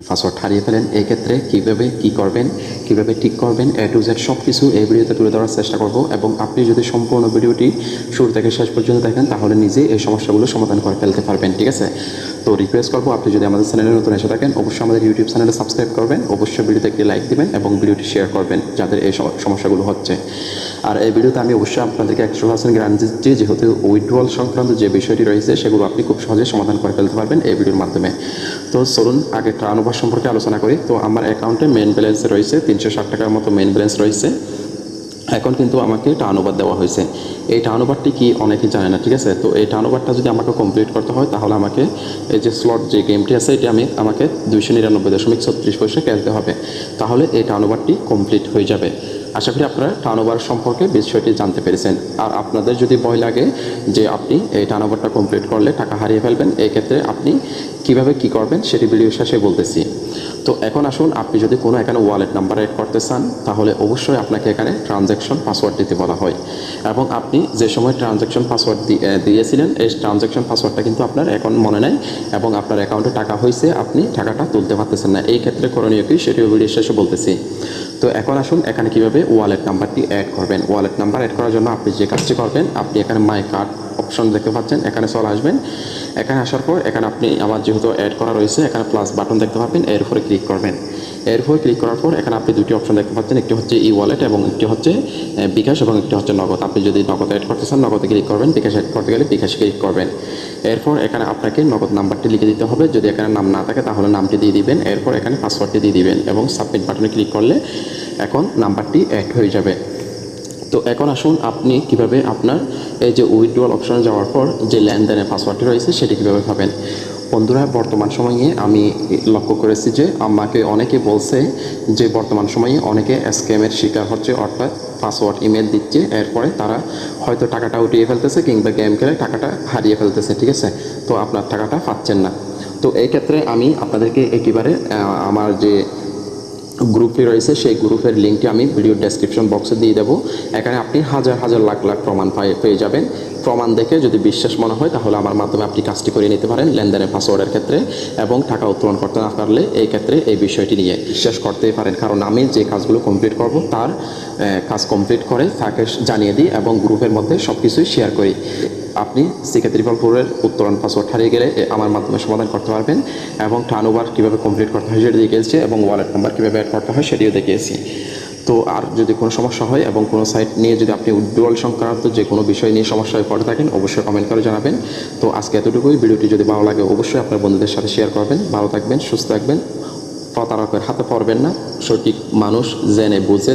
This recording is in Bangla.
পাসওয়ার্ড হারিয়ে ফেলেন, এই ক্ষেত্রে কীভাবে কী করবেন, কীভাবে ঠিক করবেন, এ টু জেড সব কিছু এই ভিডিওতে তুলে ধরার চেষ্টা করব। এবং আপনি যদি সম্পূর্ণ ভিডিওটি শুরু থেকে শেষ পর্যন্ত দেখেন তাহলে নিজেই এই সমস্যাগুলো সমাধান করে ফেলতে পারবেন, ঠিক আছে? তো রিকোয়েস্ট করবো, আপনি যদি আমাদের চ্যানেলে নতুন এসে থাকেন অবশ্যই আমাদের ইউটিউব চ্যানেলে সাবস্ক্রাইব করবেন, অবশ্যই ভিডিওতে একটি লাইক দিবেন এবং ভিডিওটি শেয়ার করবেন যাদের এই সমস্যাগুলো হচ্ছে। আর এই ভিডিওতে আমি অবশ্যই আপনাদেরকে 100% গ্যারান্টি দিচ্ছি, যেহেতু উইথড্রয়াল সংক্রান্ত যে বিষয়টি রয়েছে সেগুলো আপনি খুব সহজে সমাধান করে ফেলতে পারবেন এই ভিডিওর মাধ্যমে। তো চলুন আগে টার্নওভার সম্পর্কে আলোচনা করি। তো আমার অ্যাকাউন্টে মেইন ব্যালেন্স রয়েছে 360 টাকার মতো মেইন ব্যালেন্স রয়েছে। এখন কিন্তু আমাকে টার্নওভার দেওয়া হয়েছে। এই টার্নওভারটি কি অনেকেই জানে না, ঠিক আছে? তো এই টার্নওভারটা যদি আমাকে কমপ্লিট করতে হয় তাহলে আমাকে এই যে স্লট যে গেমটি আছে এটি আমাকে 299.36 পয়সা খেলতে হবে, তাহলে এই টার্নওভারটি কমপ্লিট হয়ে যাবে। আশা করি আপনারা টার্নওভার সম্পর্কে বিষয়টি জানতে পেরেছেন। আর আপনাদের যদি ভয় লাগে যে আপনি এই টার্নওভারটা কমপ্লিট করলে টাকা হারিয়ে ফেলবেন, এই ক্ষেত্রে আপনি কিভাবে কি করবেন সেটি ভিডিও শেষে বলতেছি। তো এখন আসুন, আপনি যদি কোনো এখানে ওয়ালেট নাম্বার অ্যাড করতে চান তাহলে অবশ্যই আপনাকে এখানে ট্রানজ্যাকশন পাসওয়ার্ড দিতে বলা হয়। এবং আপনি যে সময় ট্রানজ্যাকশন পাসওয়ার্ড দিয়েছিলেন এই ট্রানজ্যাকশন পাসওয়ার্ডটা কিন্তু আপনার এখন মনে নাই এবং আপনার অ্যাকাউন্টে টাকা হয়েছে, আপনি টাকাটা তুলতে পারতেছেন না। এই ক্ষেত্রে করণীয় কি সেটিও ভিডিও শেষে বলতেছি। তো এখন আসুন এখানে কীভাবে ওয়ালেট নাম্বারটি অ্যাড করবেন। ওয়ালেট নাম্বার অ্যাড করার জন্য আপনি যে কাজটি করবেন, আপনি এখানে মাই কার্ড অপশন দেখতে পাচ্ছেন, এখানে চলে আসবেন। এখানে আসার পর এখানে আপনি আমার যেহেতু অ্যাড করা রয়েছে এখানে প্লাস বাটন দেখতে পাবেন, এর উপরে ক্লিক করবেন। এর উপরে ক্লিক করার পর এখানে আপনি দুটি অপশন দেখতে পাচ্ছেন, একটি হচ্ছে ই ওয়ালেট এবং একটি হচ্ছে বিকাশ এবং একটি হচ্ছে নগদ। আপনি যদি নগদ অ্যাড করতে চান নগদে ক্লিক করবেন, বিকাশ অ্যাড করতে গেলে বিকাশে ক্লিক করবেন। এরপর এখানে আপনাকে নগদ নাম্বারটি লিখে দিতে হবে, যদি এখানে নাম না থাকে তাহলে নামটি দিয়ে দিবেন। এরপর এখানে পাসওয়ার্ডটি দিয়ে দিবেন এবং সাবমিট বাটনে ক্লিক করলে এখন নাম্বারটি অ্যাড হয়ে যাবে। তো এখন আসুন আপনি কিভাবে আপনার এই যে উইথড্রয়াল অপশনে যাওয়ার পর যে লেনদেনের পাসওয়ার্ডটি রয়েছে সেটি কীভাবে পাবেন। বন্ধুরা, বর্তমান সময়ে আমি লক্ষ্য করেছি যে আমাকে অনেকে বলছে যে বর্তমান সময়ে অনেকে স্ক্যামের শিকার হচ্ছে, অর্থাৎ পাসওয়ার্ড ইমেল দিচ্ছে, এরপরে তারা হয়তো টাকাটা উঠিয়ে ফেলতেছে কিংবা গেম খেলে টাকাটা হারিয়ে ফেলতেছে, ঠিক আছে? তো আপনার টাকাটা পাচ্ছেন না। তো এই ক্ষেত্রে আমি আপনাদেরকে একেবারে আমার যে গ্রুপটি রয়েছে সেই গ্রুপের লিঙ্কটি আমি ভিডিও ডেসক্রিপশন বক্সে দিয়ে দেবো। এখানে আপনি হাজার হাজার লাখ লাখ প্রমাণ পেয়ে যাবেন। প্রমাণ দেখে যদি বিশ্বাস মনে হয় তাহলে আমার মাধ্যমে আপনি কাজটি করে নিতে পারেন লেনদেনের পাসওয়ার্ডের ক্ষেত্রে। এবং টাকা উত্তোলন করতে না পারলে এই ক্ষেত্রে এই বিষয়টি নিয়ে বিশ্বাস করতেই পারেন, কারণ আমি যে কাজগুলো কমপ্লিট করব তার কাজ কমপ্লিট করে তাকে জানিয়ে দিই এবং গ্রুপের মধ্যে সব কিছুই শেয়ার করি। আপনি CK344-এর উত্তোলন পাসওয়ার্ড হারিয়ে গেলে আমার মাধ্যমে সমাধান করতে পারবেন এবং টার্নওভার কীভাবে কমপ্লিট করতে হয় সেটি দেখিয়েছি এবং ওয়ালেট নাম্বার কীভাবে অ্যাড করতে হয় সেটিও দেখিয়েছি। তো আর যদি কোনো সমস্যা হয় এবং কোনো সাইট নিয়ে যদি আপনি উইথড্রয়াল সংক্রান্ত যে কোনো বিষয় নিয়ে সমস্যায় পড়ে থাকেন অবশ্যই কমেন্ট করে জানাবেন। তো আজকে এতটুকুই। ভিডিওটি যদি ভালো লাগে অবশ্যই আপনার বন্ধুদের সাথে শেয়ার করবেন। ভালো থাকবেন, সুস্থ থাকবেন, প্রতারকের হাতে পড়বেন না, সঠিক মানুষ জেনে বুঝে